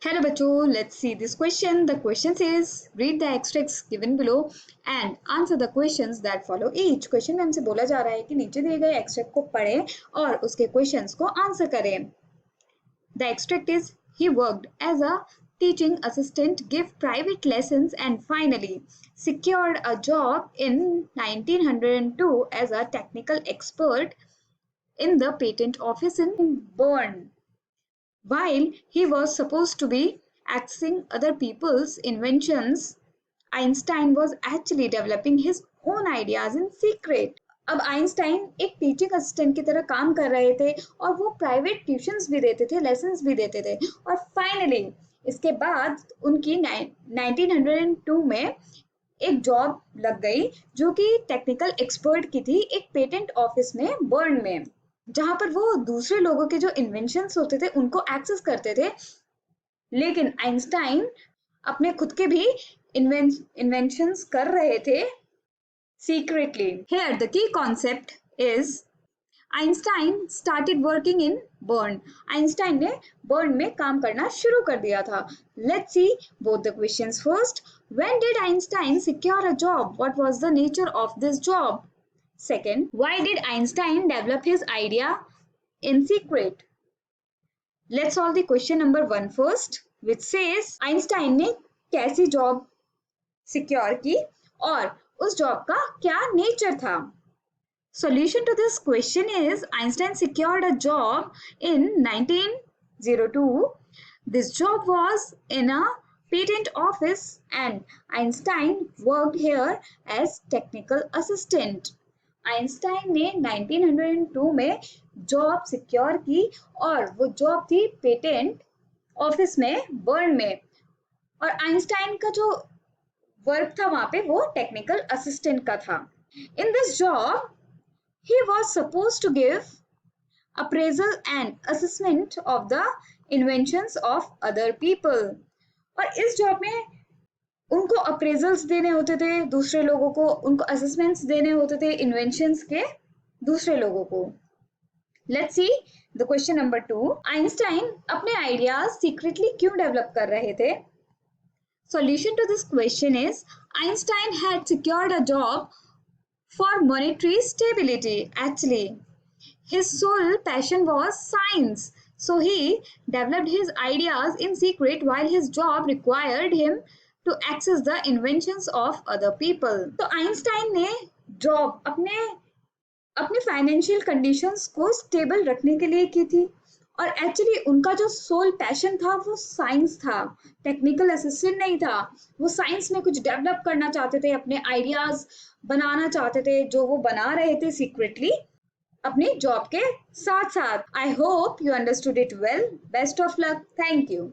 Hello bachcho, let's see this question. The question says read the extracts given below and answer the questions that follow each. Question में हमसे बोला जा रहा है कि नीचे दिए गए extract को पढ़ें और उसके questions को answer करें. The extract is he worked as a teaching assistant, gave private lessons and finally secured a job in 1902 as a technical expert in the patent office in Bern. While he was supposed to be accessing other people's inventions, Einstein was actually developing his own ideas in secret. अब Einstein एक teaching assistant की तरह काम कर रहे थे और वो प्राइवेट ट्यूशंस भी देते थे, लेसन्स भी देते थे और फाइनली इसके बाद उनकी 1902 में एक जॉब लग गई जो कि टेक्निकल एक्सपर्ट की थी एक पेटेंट ऑफिस में बर्न में, जहां पर वो दूसरे लोगों के जो इन्वेंशंस होते थे उनको एक्सेस करते थे. लेकिन आइंस्टाइन अपने खुद के भी इन्वेंशंस कर रहे थे secretly. Here the key concept is Einstein started working in Bern. Einstein ने Bern में काम करना शुरू कर दिया था. Let's see both the questions first. When did Einstein secure a job? What was the nature of this job? Second, why did Einstein develop his idea in secret? Let's solve the question number 1 first, which says Einstein ने कैसी job secure की और उस job का क्या nature था. Solution to this question is Einstein secured a job in 1902. This job was in a patent office and Einstein worked here as technical assistant. Einstein ने 1902 में जॉब सिक्योर की और वो जॉब थी पेटेंट ऑफिस में burn में और Einstein का जो वर्क था वहां पे वो टेक्निकल असिस्टेंट का था. In this job he was supposed to give appraisal and assessment of the inventions of other people. और इस जॉब में उनको अप्रेजल्स देने होते थे दूसरे लोगों को, उनको असेसमेंट्स देने होते थे इन्वेंशंस के दूसरे लोगों को. Let's see the question number 2. Einstein अपने आइडियाज सीक्रेटली क्यों डेवलप कर रहे थे? Solution to this question is Einstein had secured a job for monetary stability. Actually, his sole passion was science, so he developed his ideas in secret while his job required him to access the inventions of other people. तो Einstein ने job अपने financial conditions को stable रखने के लिए की थी और एक्चुअली उनका जो सोल पैशन था वो साइंस था, टेक्निकल असिस्टेंट नहीं था. वो साइंस में कुछ डेवलप करना चाहते थे, अपने आइडियाज बनाना चाहते थे जो वो बना रहे थे सीक्रेटली अपनी जॉब के साथ साथ. I hope you understood it well. Best of luck. Thank you.